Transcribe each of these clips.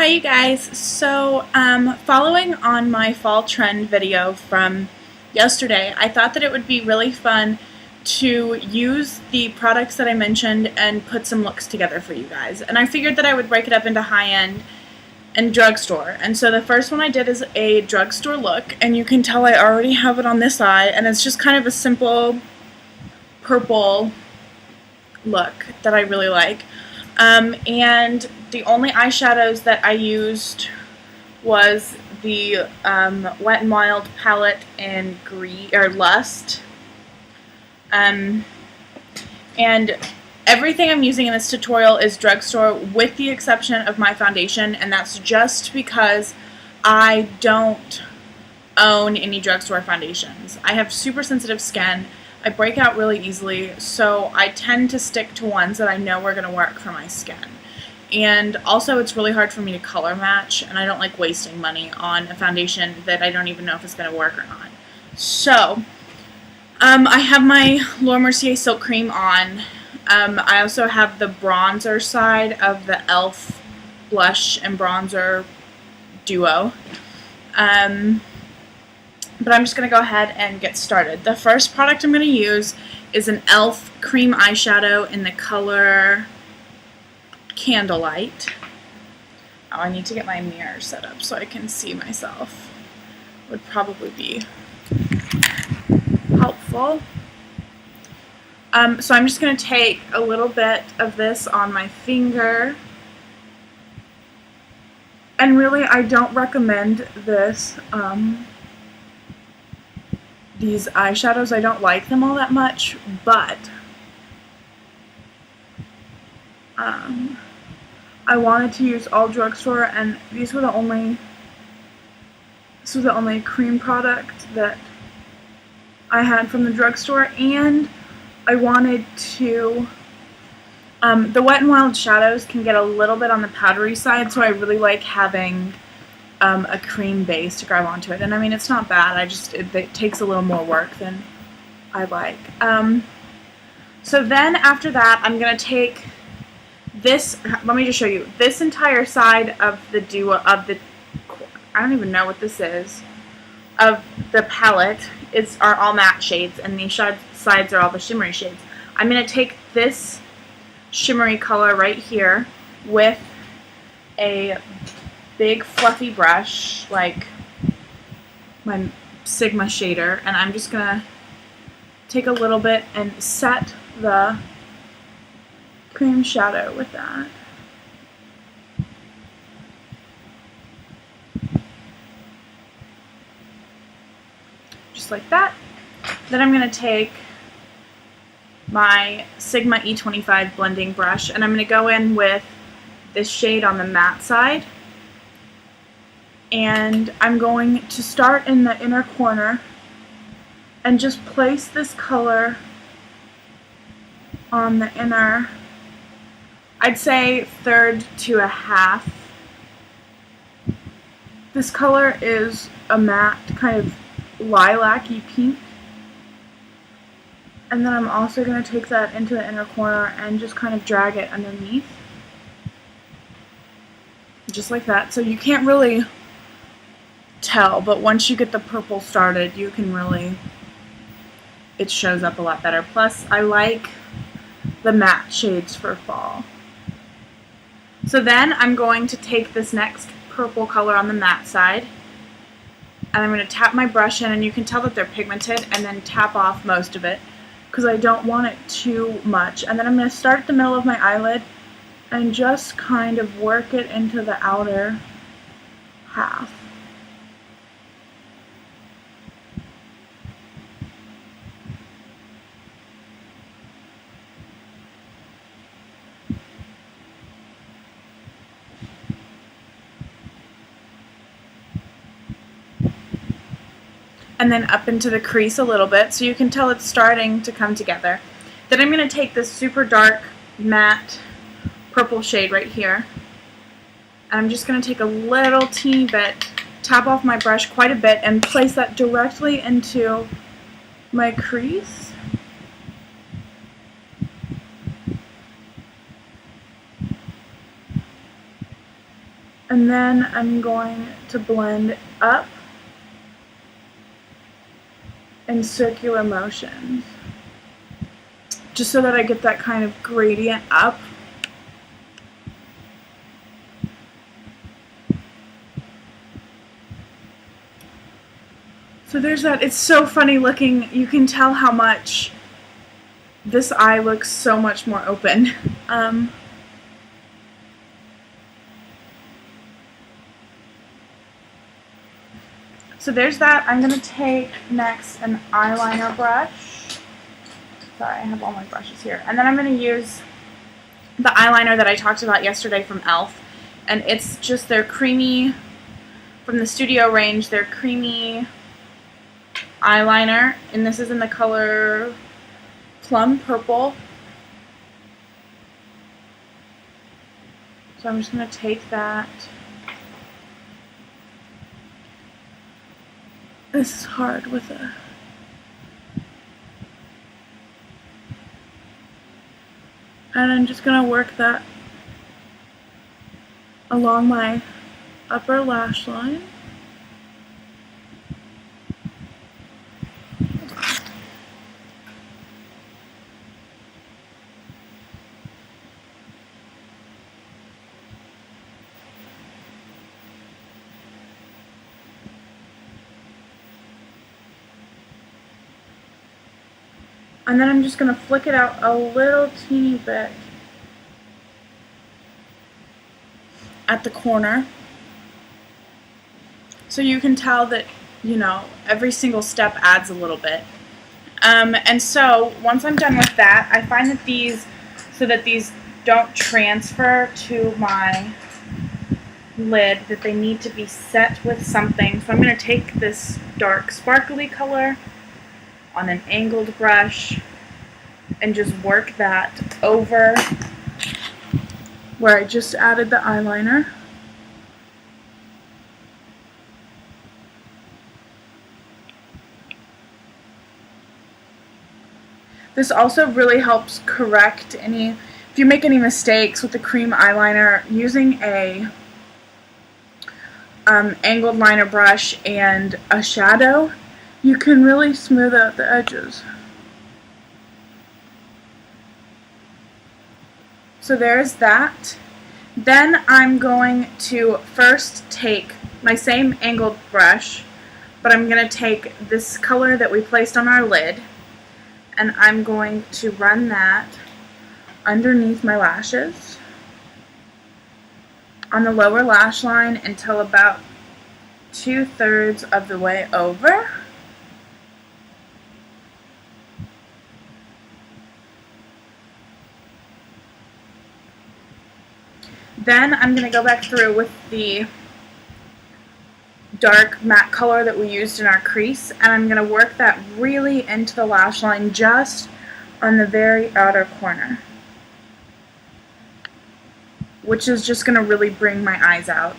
you guys. So, following on my fall trend video from yesterday, I thought that it would be really fun to use the products that I mentioned and put some looks together for you guys. And I figured that I would break it up into high-end and drugstore. And so the first one I did is a drugstore look, and you can tell I already have it on this eye, and it's just kind of a simple purple look that I really like. And the only eyeshadows that I used was the Wet n Wild palette in Lust. And everything I'm using in this tutorial is drugstore with the exception of my foundation, and that's just because I don't own any drugstore foundations. I have super sensitive skin. I break out really easily, so I tend to stick to ones that I know are going to work for my skin. And also it's really hard for me to color match, and I don't like wasting money on a foundation that I don't even know if it's going to work or not. So, I have my Laura Mercier Silk Cream on. I also have the bronzer side of the e.l.f. blush and bronzer duo. But I'm just going to go ahead and get started. The first product I'm going to use is an e.l.f. cream eyeshadow in the color Candlelight. Oh, I need to get my mirror set up so I can see myself. Would probably be helpful. So I'm just going to take a little bit of this on my finger. And really, I don't recommend this. These eyeshadows, I don't like them all that much, but I wanted to use all drugstore, and this was the only cream product that I had from the drugstore, and I wanted to, the Wet n Wild shadows can get a little bit on the powdery side, so I really like having a cream base to grab onto it. And I mean, it's not bad, it takes a little more work than I like. So then after that, I'm going to take this, let me just show you, this entire side of the I don't even know what this is, of the palette are all matte shades, and these sides are all the shimmery shades. I'm going to take this shimmery color right here with a big fluffy brush, like my Sigma shader, and I'm just going to take a little bit and set the cream shadow with that. Just like that. Then I'm going to take my Sigma E25 blending brush, and I'm going to go in with this shade on the matte side, and I'm going to start in the inner corner and just place this color on the inner, I'd say third to a half. This color is a matte kind of lilac-y pink. And then I'm also going to take that into the inner corner and just kind of drag it underneath. Just like that. So you can't really tell, but once you get the purple started, you can really, it shows up a lot better. Plus, I like the matte shades for fall. So then I'm going to take this next purple color on the matte side, and I'm going to tap my brush in, and you can tell that they're pigmented, and then tap off most of it because I don't want it too much. And then I'm going to start at the middle of my eyelid and just kind of work it into the outer half. And then up into the crease a little bit, so you can tell it's starting to come together. Then I'm going to take this super dark matte purple shade right here, and I'm just going to take a little teeny bit, tap off my brush quite a bit, and place that directly into my crease. And then I'm going to blend up in circular motions, just so that I get that kind of gradient up. So there's that. It's so funny looking. You can tell how much this eye looks so much more open. So there's that. I'm going to take next an eyeliner brush. Sorry, I have all my brushes here. And then I'm going to use the eyeliner that I talked about yesterday from e.l.f. And it's just their creamy, from the Studio range, their creamy eyeliner. And this is in the color Plum Purple. So I'm just going to take that. This is hard with a... And I'm just going to work that along my upper lash line. And then I'm just going to flick it out a little teeny bit at the corner. So you can tell that, you know, every single step adds a little bit. And so once I'm done with that, I find that these don't transfer to my lid, that they need to be set with something. So I'm going to take this dark sparkly color on an angled brush and just work that over where I just added the eyeliner. This also really helps correct if you make any mistakes with the cream eyeliner, using a angled liner brush and a shadow, you can really smooth out the edges. So there's that. Then I'm going to first take my same angled brush, but I'm going to take this color that we placed on our lid, and I'm going to run that underneath my lashes on the lower lash line until about 2/3 of the way over. Then I'm going to go back through with the dark matte color that we used in our crease, and I'm going to work that really into the lash line, just on the very outer corner, which is just going to really bring my eyes out.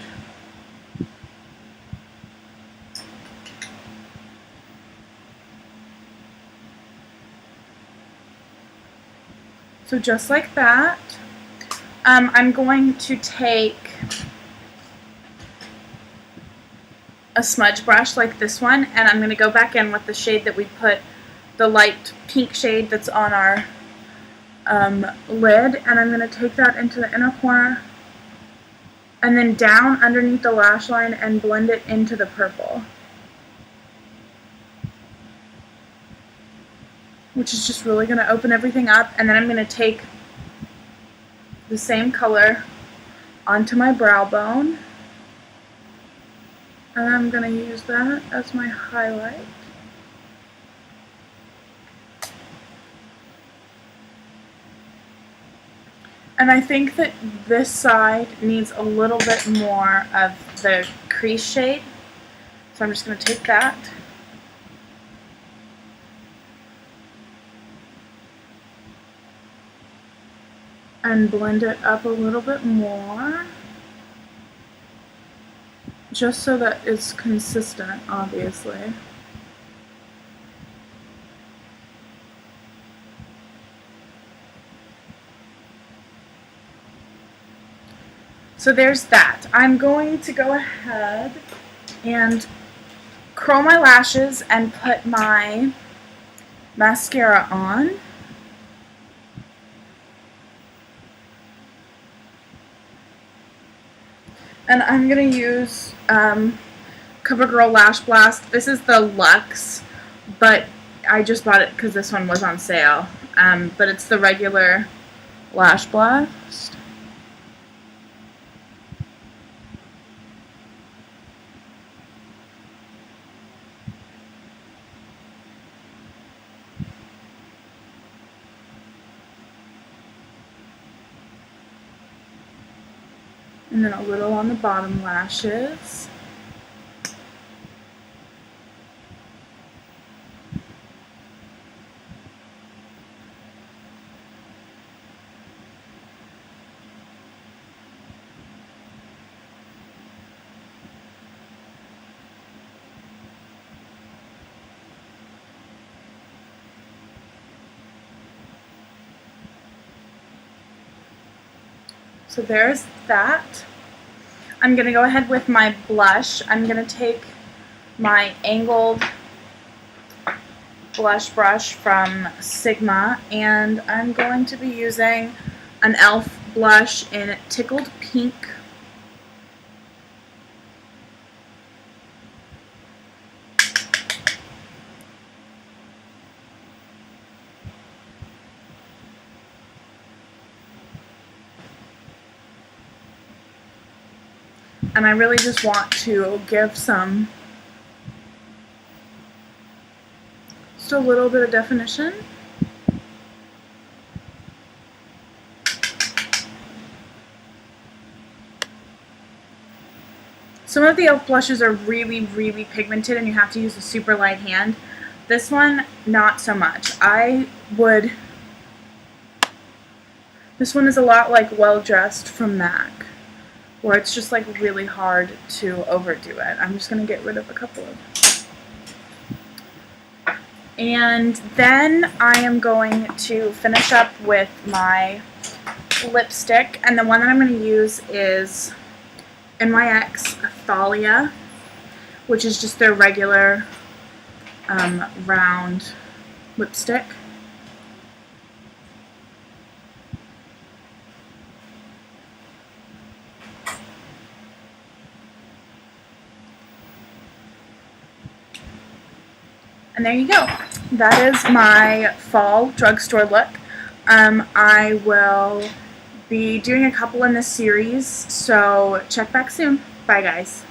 So just like that. I'm going to take a smudge brush like this one, and I'm going to go back in with the shade that we put, the light pink shade that's on our lid, and I'm going to take that into the inner corner and then down underneath the lash line and blend it into the purple, which is just really going to open everything up. And then I'm going to take the same color onto my brow bone, and I'm going to use that as my highlight. And I think that this side needs a little bit more of the crease shade, so I'm just going to take that and blend it up a little bit more, just so that it's consistent, obviously. So there's that. I'm going to go ahead and curl my lashes and put my mascara on. And I'm going to use CoverGirl Lash Blast. This is the Luxe, but I just bought it because this one was on sale. But it's the regular Lash Blast. And then a little on the bottom lashes. So there's that. I'm going to go ahead with my blush. I'm going to take my angled blush brush from Sigma, and I'm going to be using an e.l.f. blush in Tickled Pink. And I really just want to give just a little bit of definition. Some of the e.l.f. blushes are really, really pigmented and you have to use a super light hand. This one, not so much. This one is a lot like Well Dressed from MAC, where it's just like really hard to overdo it. I'm just going to get rid of a couple of. And then I am going to finish up with my lipstick, and the one that I'm going to use is NYX Thalia, which is just their regular round lipstick. And there you go. That is my fall drugstore look. I will be doing a couple in this series, so check back soon. Bye, guys.